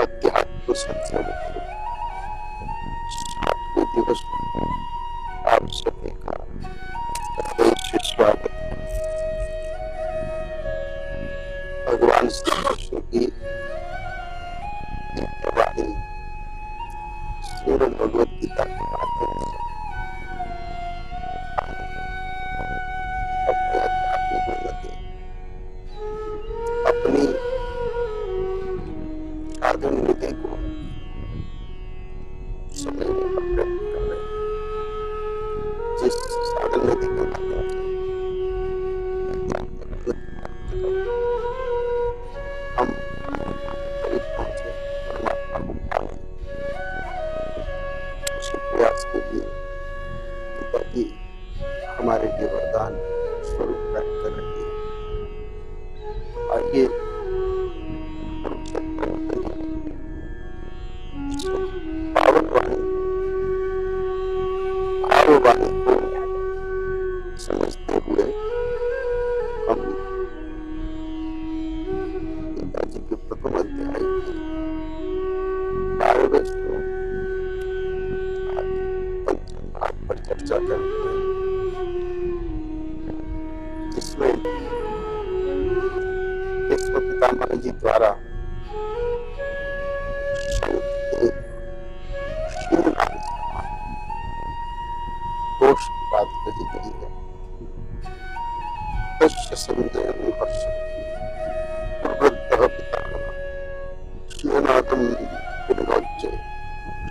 अध्यात्म सत्संग के दिवस आप सभी का स्वागत है। भगवान श्री कृष्ण की वाणी श्रीमद् भगवद गीता के माध्यम से अपने आध्यात्मिक उन्नति, अपनी साधन निधि को समझने का प्रयत्न कर रहे हैं। जिस साधन निधि के माध्यम से हम करीब पहुंचे परमात्मा को पाने, उसी प्रयास के लिए गीता जी हमारे लिए वरदान स्वरूप व्यक्त कर रही है। आइए पावन वाणी, भाव वाणी को समझते हुए हम गीता जी के प्रथम अध्याय की 12वें श्लोक पंचम भाग पर चर्चा करते हैं, जिसमें विश्व पितामह जी द्वारा दोष की बात कही गई है। तस्य संजयं वर्ष प्रवृद्धः पितामहः श्रीनाथं विनोच्य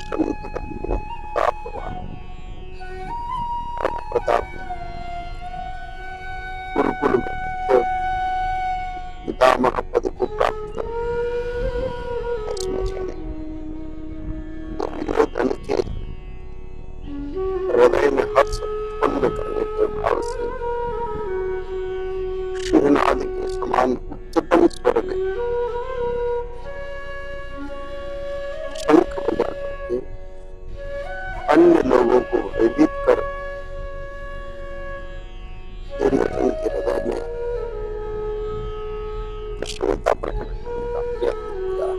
शंकरं प्रतापवान्। प्रताप गुरुकुल में पितामह पद को प्राप्त कर दुर्योधन के हृदय में हर्ष उत्पन्न करने के भाव से श्रीनाद के समान उच्चतम स्वर में शंख बजा करके अन्य लोगों को भयभीत कर दुर्योधन के हृदय में प्रसन्नता प्रकट करने का प्रयत्न किया।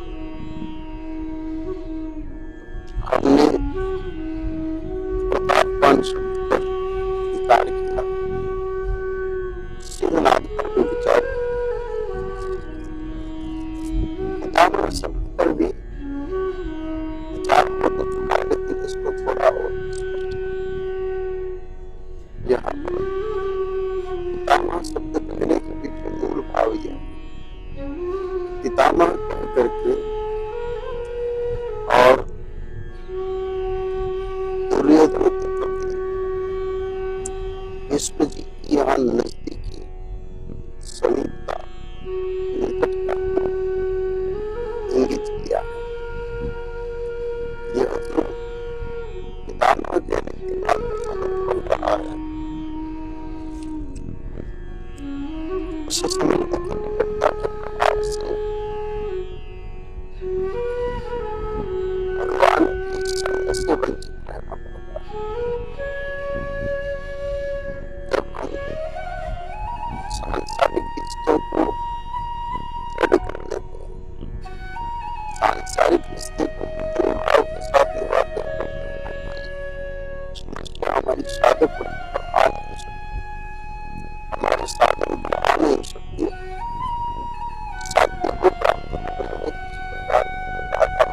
हमने प्रतापवान शब्द पर विचार किया, सिंहनाद पर भी विचार, पितामह शब्द पर भी विचार हो तो चुका, लेकिन इसको थोड़ा और यहाँ पर पितामह शब्द कहने के पीछे मूल भाव यह पितामह कह करके और दुर्योधन के प्रति भीष्म जी की यहाँ नजदीकी समीपता, निकटता इंगित किया है। यह जो पितामह कहने के बाद बन रहा है, उस समीपता की निकटता के प्रभाव से भगवान की संग से वंचित रहना पड़ता है। जब हम सांसारिक रिश्तों को दृढ़ कर लेते हैं, सांसारिक रिश्ते को भाव के साथ निभाते हैं, समस्या हमारी साधक पर आ नहीं सकती, हमारे साधन पर आ नहीं सकती, साध्य को प्राप्त करने में किसी प्रकार की बाधा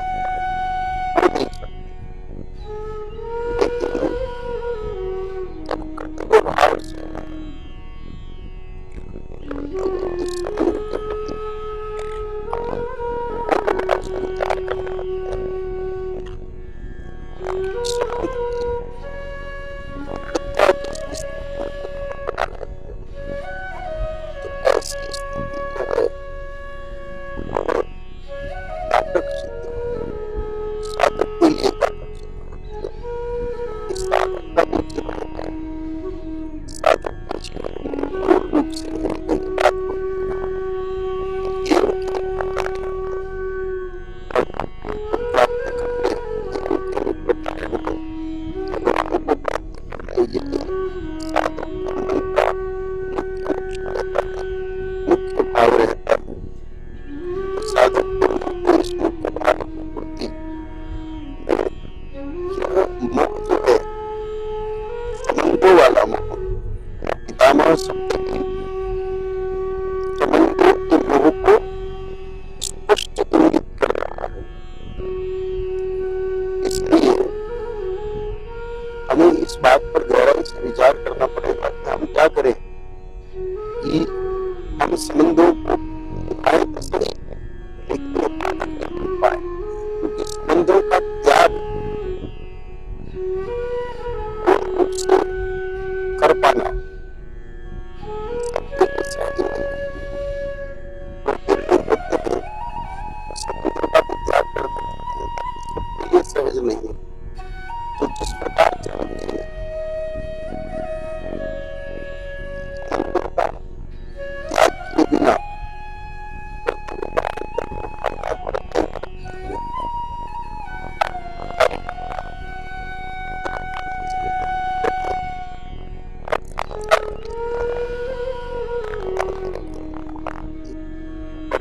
हो नहीं सकती। लेकिन जब कर्तव्य भाव से संबंध के प्रति हम विचार करते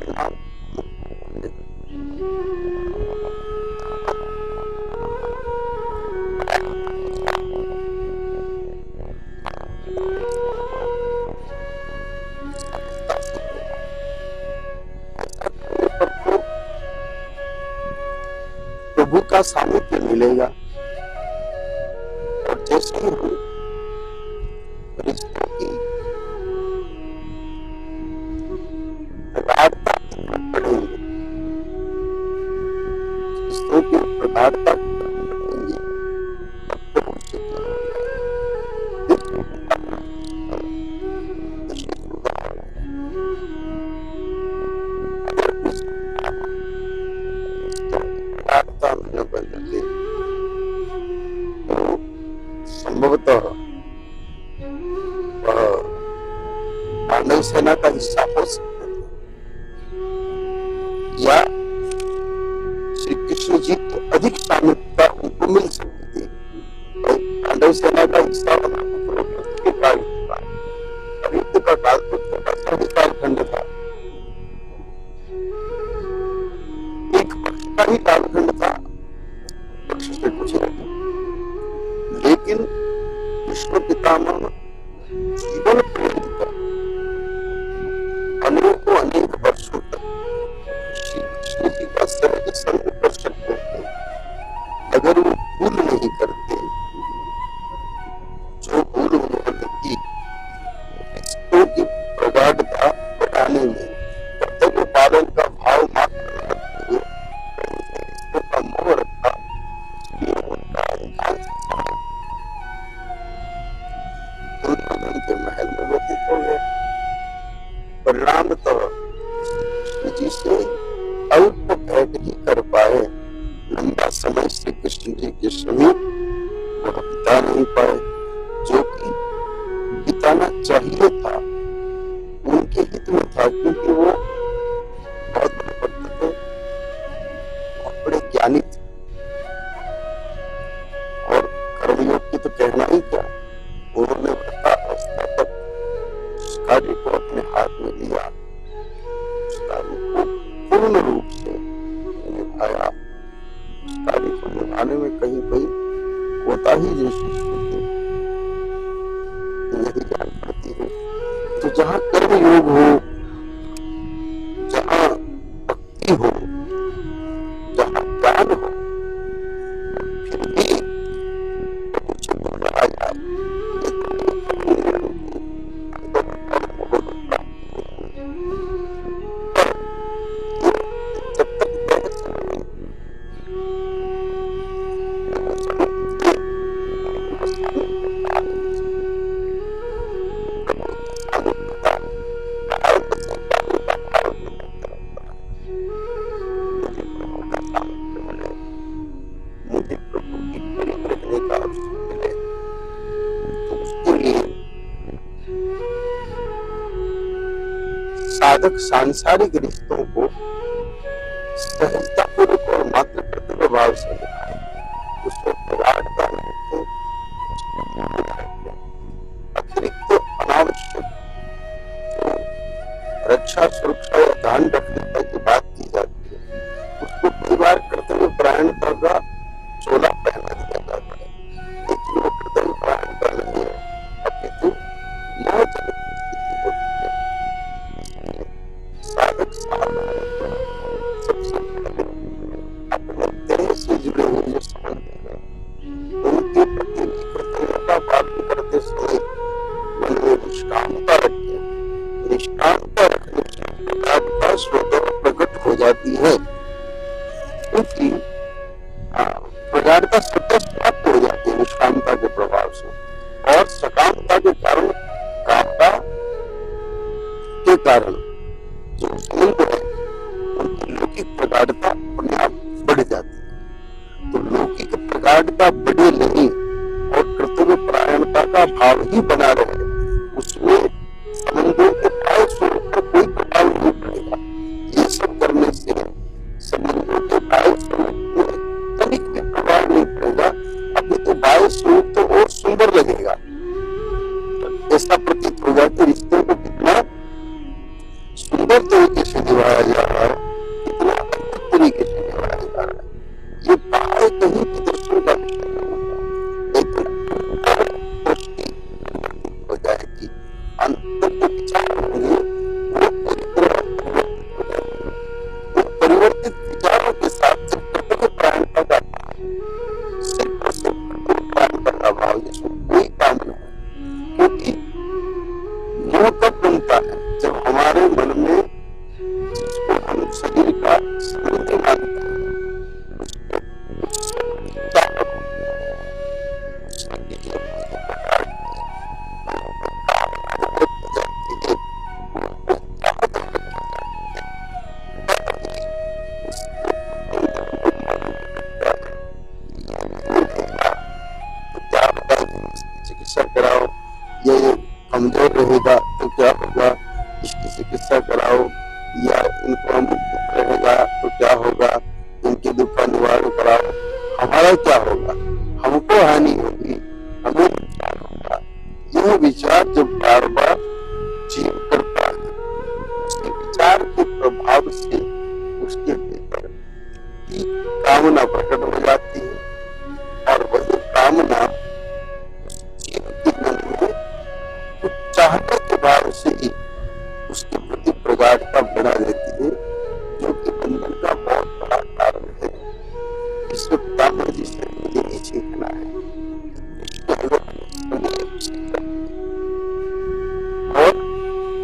परिणाम प्रभु का सामिप्य मिलेगा। और जैसे ही रिश्तों की प्रगाढ़ता बढ़ेंगे, रिश्तों की प्रगाढ़ता बढ़ेंगे, संभवतः पांडव सेना का हिस्सा हो सकते थे, या श्री कृष्ण जी की अधिक सामिप्यता उनको मिल सकती थी। पांडव सेना का हिस्सा होना के काल था, युद्ध का काल तो छोटा सा ही कालखंड था, एक पक्ष का ही कालखंड था, पक्ष से कुछ नहीं। लेकिन विश्व पितामह जीवन पर्यंत अनेकों अनेक वर्षों तक श्री कृष्ण जी का सहज संग कर सकते थे, अगर वो भूल नहीं करते। जो भूल उन्होंने की रिश्तों की प्रगाढ़ता बढ़ाने में, कर्तव्य पालन का भाव मात्र रखते हुए रिश्तों का मोह रखा, इसलिए उनका दुर्योधन के महल में व्यतीत हो गए। परिणामतः कृष्ण जी से अल्प भेंट ही कर पाए, लंबा समय श्री कृष्ण जी के समीप वह बिता नहीं पाए, जो कि बिताना चाहिए था, उनके हित में था, क्योंकि वो बहुत बड़े भक्त थे, बहुत बड़े ज्ञानी थे, और कर्मयोग की तो कहना ही क्या, उन्होंने वृद्धावस्था तक उस कार्य को अपने हाथ में लिया, उस कार्य को पूर्ण रूप से निभाया। उस कार्य को निभाने में कहीं कहीं कोताही जैसी स्थिति नहीं जान पड़ती है। तो जहाँ कर्म योग हो, जहाँ भक्ति हो, जहाँ ज्ञान हो, फिर भी कुछ आ जाए, साधक सांसारिक रिश्तों को सहजतापूर्वक और मात्र कर्तव्य भाव से निभाए, उसको प्रगाढ़ता नहीं थे, अतिरिक्त अनावश्यक रक्षा सुरक्षा या ध्यान रखने की बात की जाती है, उसको कई बार कर्तव्य परायणता का चोला पहना दिया जाता है, लेकिन वो कर्तव्य परायणता नहीं है, अपितु मोहजनक स्थिति होती है। साधक सबसे पहले अपने देह से जुड़े हुए जो संबंध है, उनके प्रति कर्तव्यता पालन करते समय मन में निष्कामता रखे। निष्कामता रखने से प्रगाढ़ता स्वतः प्रकट हो जाती है, क्योंकि प्रगाढ़ता स्वतः प्राप्त हो जाती है निष्कामता के प्रभाव से, और सकामता के कारण कामता के कारण जो संबंध है उनकी लौकिक प्रगाढ़ता अपने आप बढ़ जाती है। तो लौकिक प्रगाढ़ता बढ़े नहीं और कर्तव्य परायणता का भाव ही बना रहे, उसमें संबंधों के प्राय स्वरूप पर कोई प्रभाव नहीं पड़ेगा। ये सब करने से संबंधों के प्राय स्वरूप में तनिक भी प्रभाव नहीं पड़ेगा, अभी तो बाह्य स्वरूप तो और सुंदर लगेगा। ऐसा प्रतीत होगा कि रिश्तों को कितना सुंदर तरीके से निभाया जा रहा है, कितना अद्भुत तरीके से निभाया जा रहा है। ये बाहर कहीं की दर्शन का विषय नहीं होता, लेकिन हो जाएगी, अंतर के विचार होंगे, वो पूरी तरह परिवर्तित हो जाएंगे। वो परिवर्तित विचारों के साथ जब कर्तव्य प्राण का जाता है, सिर्फ और सिर्फ कर्तव्य प्राण का अभाव, जिसमें कोई काम नहीं है। क्योंकि मोह कब बनता है? जब हमारे मन में जिसको हम शरीर का संबंधी मानते हैं, चिकित्सा कराओ, ये कमजोर रहेगा तो क्या होगा, इसकी चिकित्सा कराओ, या इनको हम दुख रहेगा तो क्या होगा, इनके दुख का निवारण कराओ। हमारा क्या होगा? हमको हानि होगी, हमें नुकसान होगा। यह विचार जब बार बार जीव करता है, उसके विचार के प्रभाव से उसके भीतर की कामना प्रकट हो जाती है, और वही कामना जीव के मन में कुछ चाहने के भाव से ही उसके प्रति प्रगाढ़ता बढ़ा देती है, जो कि बंधन का बहुत बड़ा कारण है। विश्व पितामह जी से मुझे ये सीखना है, और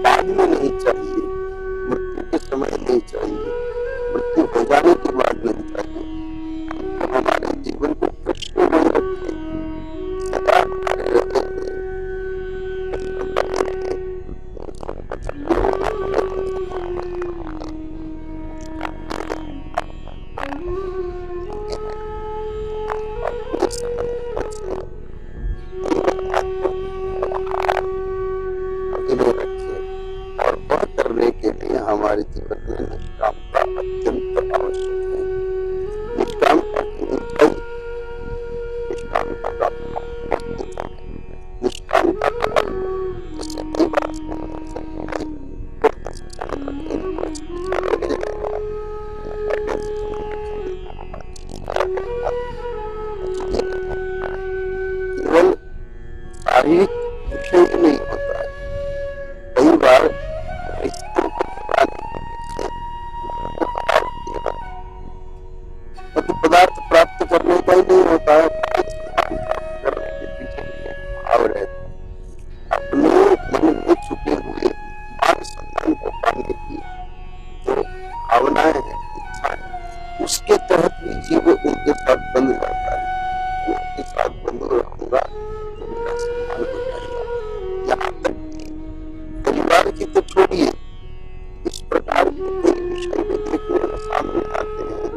बाद में नहीं चाहिए, मृत्यु के समय नहीं चाहिए, मृत्यु हो जाने के बाद नहीं चाहिए। तो हमारे जीवन को कृष्ण में रखे, सदा हमारे हृदय में और वह करने के लिए हमारे जीवन में निष्कामता अत्यंत आवश्यक है। निष्कामता की ऊंचाई, निष्कामता का निष्कामता का जिससे कोई बात नहीं हो सकती, केवल शारीरिक विषय नहीं होता है। कई बार रिश्तों को पदार्थ प्राप्त करने का ही नहीं होता है, करने के पीछे भाव रहता है। अपने मन में छुपे हुए मान सम्मान को पाने की जो भावनाएं हैं, इच्छाएं, उसके तहत भी जीव उनके साथ बंध जाता है। उनके साथ बंध रहूंगा तो मेरा सम्मान हो जाएगा। यहाँ तक कि परिवार की तो छोड़िए, इस प्रकार के कई विषय में देखने में सामने आते हैं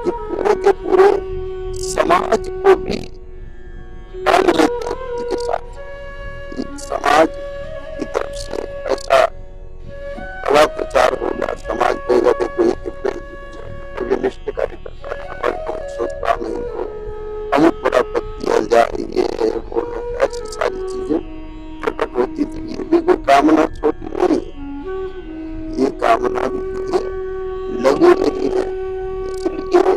कि पूरे के पूरे समाज को भी बांध लेते हैं उनके साथ। समाज की तरफ से ऐसा बड़ा प्रचार होगा, समाज कहेगा देखो ये कितने निष्ठ कार्यकर्ता है, हमारे बहुत सोचता नहीं तो अमुक बड़ा पद दिया जाए, ये है वो है, ऐसी सारी चीजें प्रकट होती थी। ये भी कोई कामना छोटी नहीं है, ये कामना भी लघु नहीं है। इसलिए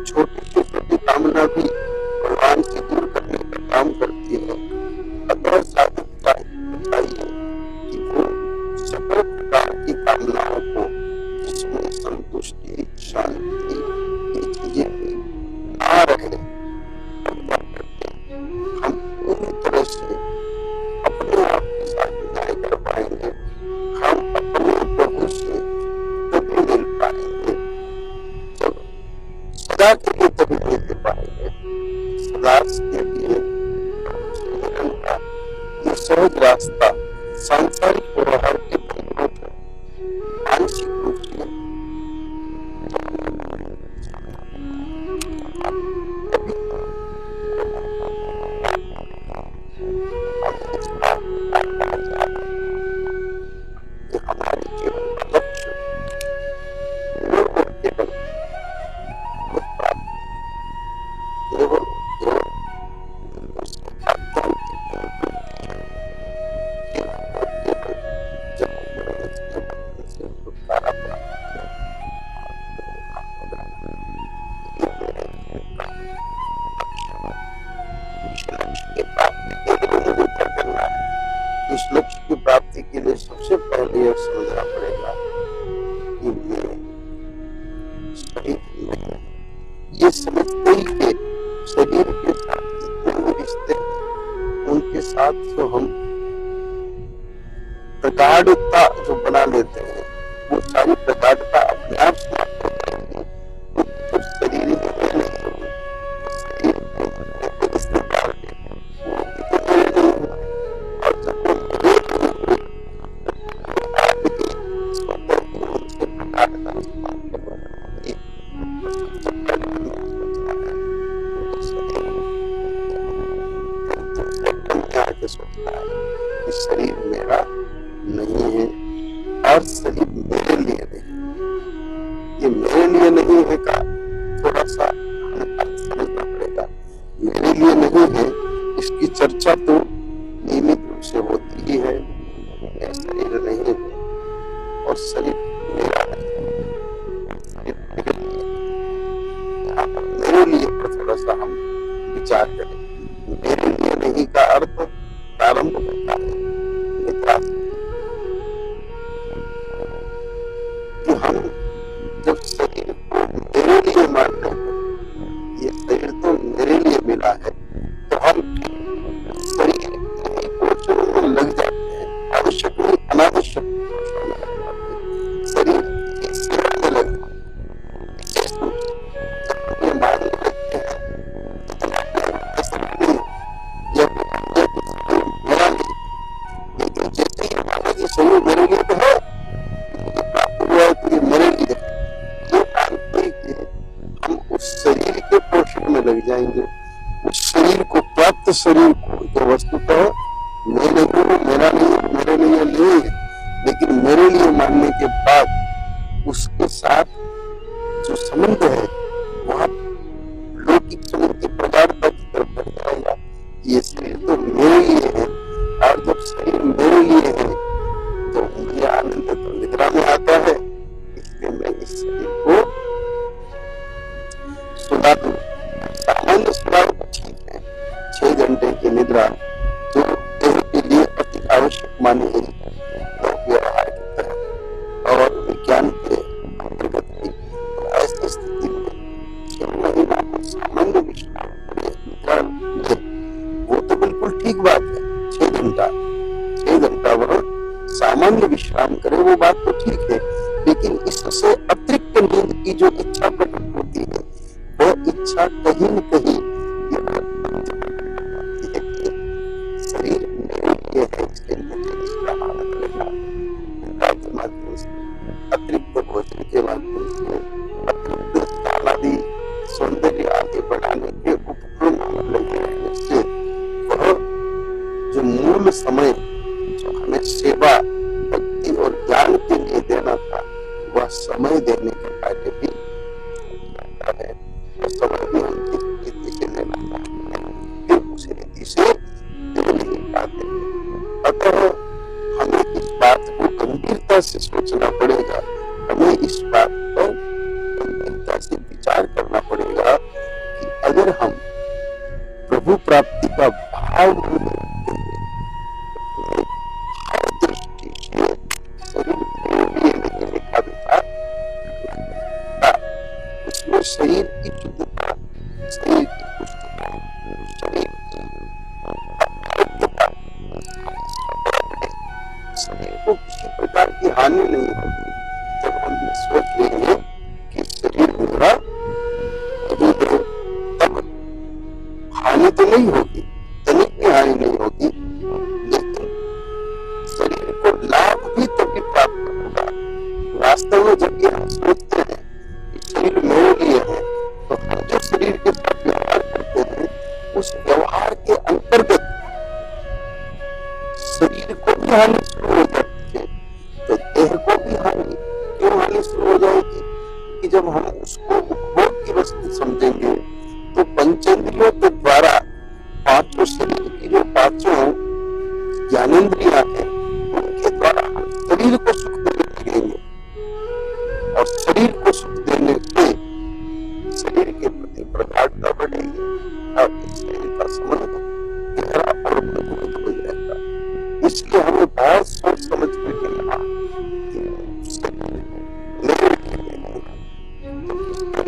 छोटी से छोटी कामना भी भगवान से दूर करने का काम करती है। अतः साधक चाहिए कि वो सकल प्रकार की कामनाओं को, जिसमें संतुष्टि, शांति, ये चीजें भी ना रहे, हम पूरी तरह से अपने आप के साथ न्याय कर पाएंगे। हम अपने प्रभु से तभी मिल पाएंगे, जब सदा के लिए तभी मिल पाएंगे। सदा के लिए मिलन का ये सहज रास्ता सांसारिक व्यवहार के बंधनों को मानसिक रूप से हमारे जीवन का लक्ष्य केवल वैवाहिक नहीं, ये समझते ही कि शरीर के साथ जितने भी रिश्ते हैं उनके साथ जो हम प्रगाढ़ता जो बना लेते हैं वो सारी प्रगाढ़ता अपने आप समाप्त हो जाएगी। तो शरीर ही में नहीं होगी, शरीर के रिश्तेदार वो भी तो मेरे नहीं हुआ, और जब वो मेरे नहीं हुए आपकी स्वतः ही उनसे प्रगाढ़ता समाप्त हो जाएगी। सबसे पहले हमें सोचना है के सोचना है कि शरीर मेरा नहीं है और शरीर मेरे लिए नहीं। ये मेरे लिए नहीं है का थोड़ा सा हमें अर्थ समझना पड़ेगा। मेरे लिए नहीं है इसकी चर्चा तो नियमित रूप से होती ही है। मेरा शरीर नहीं है और शरीर मेरा नहीं है, शरीर मेरे लिए। यहाँ पर मेरे लिए पर थोड़ा सा हम विचार करें। मेरे लिए नहीं का अर्थ प्रारंभ होता है निद्रा से। कि हम जब शरीर को मेरे लिए मानते हैं, ये शरीर तो मेरे लिए मिला है, तो हम शरीर को छोड़ने लग जाते हैं। आवश्यक नहीं अनावश्यक शरीर की सेवा में लग जाते हैं। मानने लगते हैं शरीर मेरे लिए तो है, प्राप्त हुआ है तो ये मेरे लिए है। ये मानते कि हम उस शरीर के पोषण में लग जाएंगे। उस शरीर को, प्राप्त शरीर को, जो वस्तुतः मैं नहीं हूँ, मेरा नहीं, मेरे लिए नहीं है, लेकिन मेरे लिए मानने के बाद उसके साथ जो संबंध है वहां लौकिक संबंध की प्रगाढ़ता की तरफ बढ़ जाएगा। ये शरीर तो मेरे लिए है, और जब शरीर मेरे लिए है तो मुझे आनंद तो निद्रा में आता है। इसलिए मैं इस शरीर को सुला दूं। सामान्य सुलाव ठीक है, 6 घंटे की निद्रा जो देह के लिए अति आवश्यक मानी गई व्यवहार की तरह और विज्ञान के अंतर्गत भी। ऐसी स्थिति में 6 महीना को सामान्य विश्राम निद्रा ले, वो तो बिल्कुल ठीक बात है। 6 घंटा वह सामान्य विश्राम करे, वो बात तो ठीक है, लेकिन इससे अतिरिक्त नींद की जो इच्छा प्रकट होती है वह इच्छा कहीं न कहीं शरीर मेरे लिए है, इसलिए मुझे इसका आनंद लेना के माध्यम से, अतिरिक्त भोजन के माध्यम से, अतिरिक्त ज्ञान आदि सौंदर्य आदि बढ़ाने के उपक्रम में लगे रहने से वह जो मूल समय जो हमें सेवा, भक्ति और ज्ञान के लिए देना था, वह समय देने का कार्य भी जाता है। और समय भी हम किस रीति से लेना चाहते हैं, फिर उस रीति से दे नहीं पाते। अतः हमें इस बात को गंभीरता से सोचना पड़ेगा, हमें इस बात पर गंभीरता से विचार करना पड़ेगा कि अगर हम प्रभु प्राप्ति का भाव नहीं रखते हैं, दृष्टि से शरीर मेरे लिए नहीं लिखा था, उसमें शरीर की शुद्धता, शरीर की पुष्टता, शरीर की शरीर को किसी प्रकार की हानि नहीं होगी। जब हम सोच लेंगे कि शरीर मेरा मौजूद है, तब हानि तो नहीं होगी, तनिक भी हानि नहीं होगी, लेकिन शरीर को लाभ भी तभी प्राप्त होगा। वास्तव में जब ये हम सोचते हैं कि शरीर मेरे लिए है, तो हम जो शरीर के साथ व्यवहार करते हैं उस व्यवहार के अंतर्गत शरीर को भी हानि शुरू हो जाती है, तो देह को भी हानि क्यों हानि शुरू हो जाएगी? कि जब हम उसको उपभोग की वस्तु समझेंगे तो पंचेंद्रियों के द्वारा पांचों शरीर की जो पांचों ज्ञानेंद्रियां हैं उनके द्वारा हम शरीर को सुख देने लगेंगे, और शरीर को सुख देने से शरीर के प्रति प्रगाढ़ता बढ़ेगी और इस शरीर का संबंध गहरा और मजबूत हो जाएगा। इसलिए हमें बहुत सोच समझ करके यहाँ शरीर मेरे लिए नहीं है, तो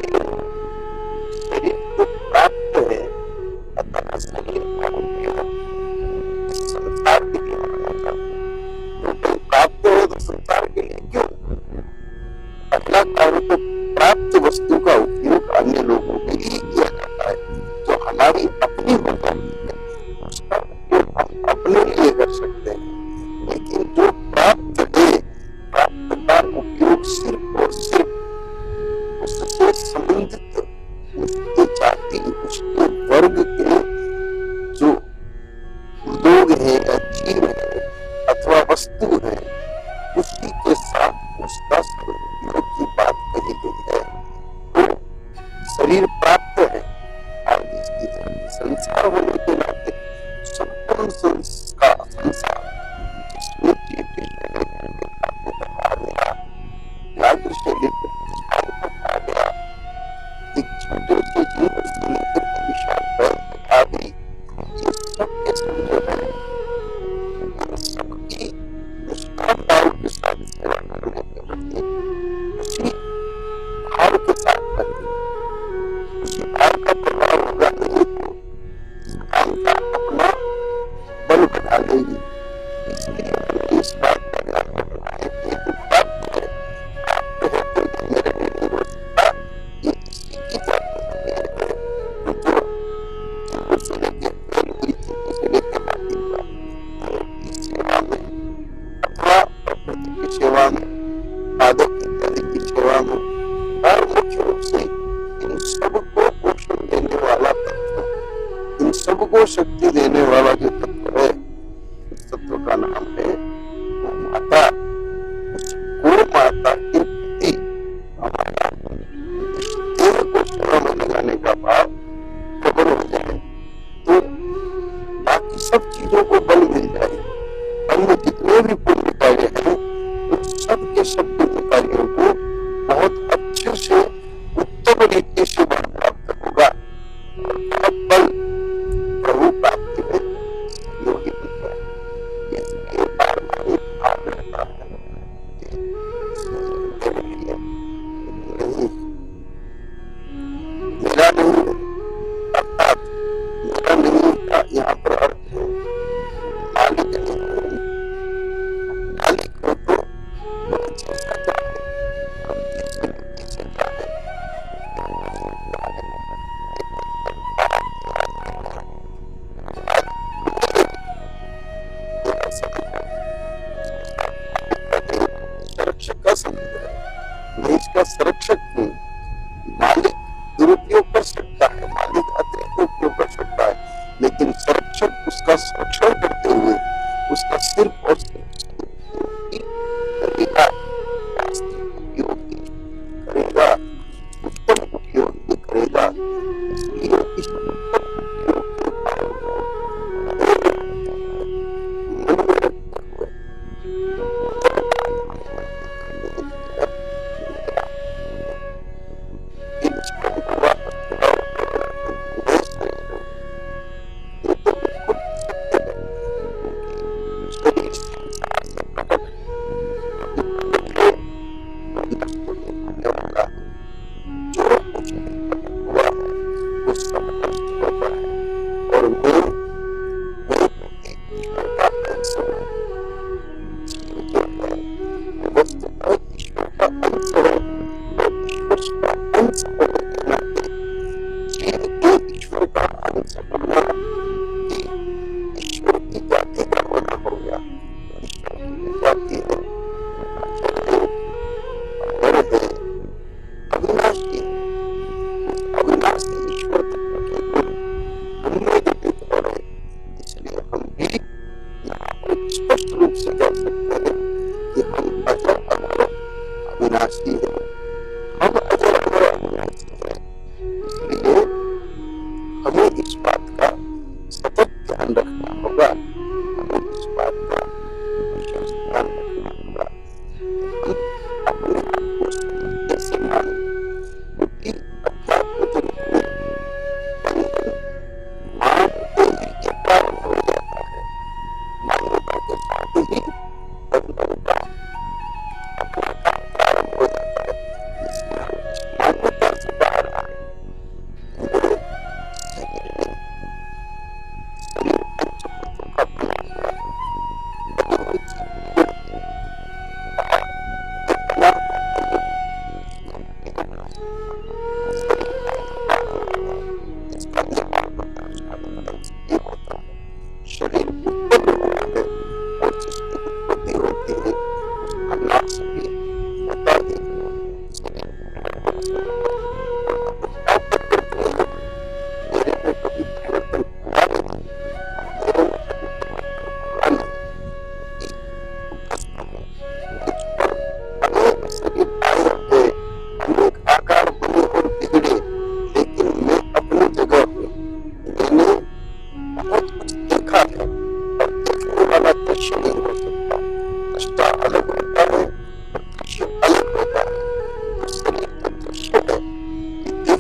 और तो प्राप्त वस्तु का उपयोग अन्य लोगों के लिए किया जाता है। जो हमारी अपनी हो जाती है उसका उपयोग हम अपने लिए कर सकते हैं, लेकिन जो प्राप्त है, प्राप्त का उपयोग सिर्फ और सिर्फ उससे संबंधित उसकी जाति, उसके वर्ग के जो लोग हैं या जीव है अथवा वस्तु है, उसी के साथ उसका सदुपयोग की बात कही गई है। तो शरीर प्राप्त है और इसकी संसार होने के नाते संपूर्ण संसार जिसमें जीव के शरीर आ गया, याद शरीर आ गया, एक छोटे से जीव से लेकर के विशाल तक आ गई, ये सबके संयोग है। सबकी निष्काम भाव के साथ सेवा करने के प्रति उसी भाव के साथ करनी, उसी भाव का प्रभाव होगा, नहीं तो इस काम का अपना बल बढ़ा लेगी। इसलिए इस बात का ध्यान रखना है कि जो प्राप्त है, प्राप्त है तो ये मेरे लिए नहीं हो सकता, ये इसी की जाती है। तो जो से लेके फेल हुई थी, से लेके बाकी की सेवा में अथवा प्रकृति की सेवा में, पादक इत्यादि की सेवा में, और मुख्य रूप से इन सबको पोषण देने वाला तत्व, इन सबको शक्ति देने वाला जो तत्व है, उस तत्व का नाम है माता। उस गो माता के प्रति हमारा देह को सेवा में लगाने का भाव प्रबल हो जाए तो बाकी सब चीजों को बल मिल जाए। अन्य जितने भी पुण्य कार्य हैं उन सब के सब पुण्य कार्यों को बहुत अच्छे से उत्तम रीति से बल प्राप्त होगा और बल प्रभु प्राप्ति में योगी बन जाए। ये बार बार एक भाव रहता है मेरा नहीं है, अर्थात मेरा नहीं का यहाँ पर अर्थ है मालिक नहीं, मालिक हो तो बहुत चीज का चाहे, हम किसी चाहे संरक्षक का संबंध है, मैं इसका संरक्षक हूँ। मालिक दुरुपयोग कर सकता है, मालिक अतिरिक्त उपयोग कर सकता है, लेकिन संरक्षक उसका संरक्षण करते हुए उसका सिर्फ और सिर्फ करेगा, उपयोग करेगा, उत्तम उपयोग करेगा। इसलिए इस उत्तम उपयोग के भाव को मन में रखते हुए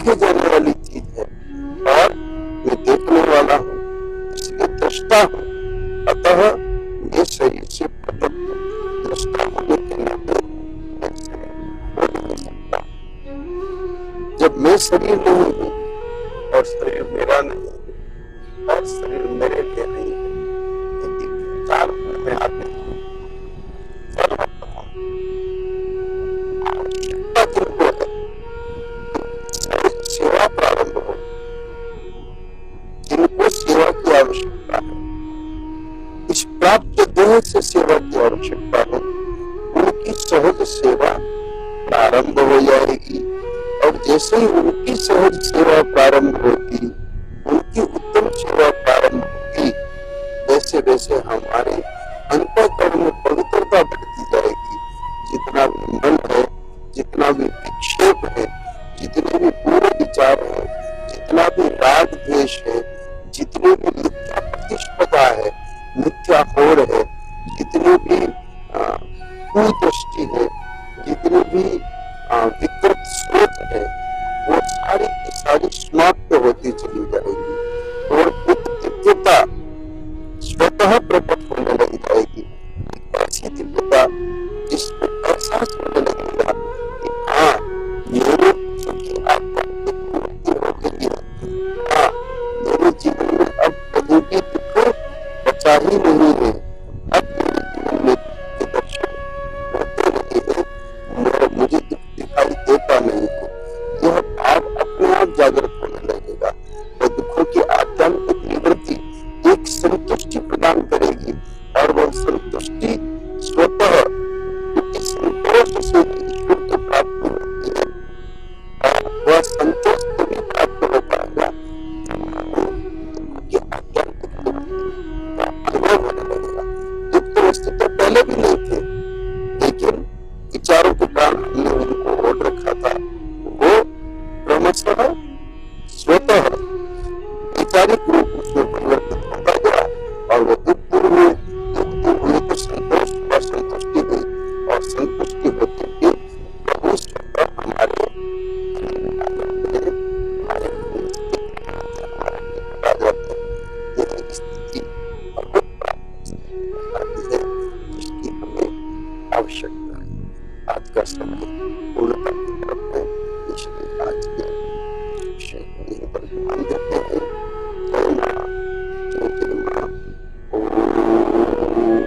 देखे जाने वाली चीज है और मैं देखने वाला हूँ, इसलिए दृष्टा हूँ। अतः ये शरीर से पृथक दृष्टा होने के नाते मैं शरीर हो नहीं सकता। जब मैं शरीर नहीं हूँ और शरीर मेरा नहीं है और शरीर मेरे लिए नहीं है, एक विचार में आते हैं। सेवा प्रारंभ हो, जिनको सेवा की आवश्यकता है, इस प्राप्त देह से सेवा की आवश्यकता है, उनकी सहज सेवा प्रारंभ हो जाएगी। और जैसे ही उनकी सहज सेवा प्रारंभ होगी, उनकी उत्तम सेवा प्रारंभ होगी, वैसे वैसे हमारे अंतःकरण में पवित्रता बढ़ती जाएगी। जितना भी मन है, जितना भी विक्षेप है, जितने भी पूरे विचार है, जितना भी राग द्वेष है, जितनी भी मिथ्या प्रतिस्पर्धा है, मिथ्या होड़ है, जितनी भी कुदृष्टि है, जितनी भी विकृत सोच है, वो सारी की सारी समाप्त होती चली जाएगी और दिव्यता स्वतः प्रकट होने लग जाएगी। ऐसी दिव्यता जिसमें एहसास होने लगेगा कि हाँ, मेरे चूंकि आत्मा हो गई है, हाँ, मेरे जीवन में अब कभी भी दुख बचा ही नहीं है। अब मेरे जीवन में दर्शन होते नहीं है, मुझे दुख दिखाई देता नहीं है। यह भाव अपने आप जागृत होने लगेगा और दुखों की आध्यात्मिक निवृत्ति एक संतुष्टि प्रदान करेगी और वह संतुष्टि स्वतः संतोष से ईश्वर को प्राप्त होती है और वह संतोष तभी प्राप्त हो पाएगा कि आध्यात्मिक अनुभव होने लगेगा। दुख तो वस्तुतः पहले भी नहीं थे, लेकिन विचारों के कारण हमने उनको ओढ़ रखा था। वो क्रमशः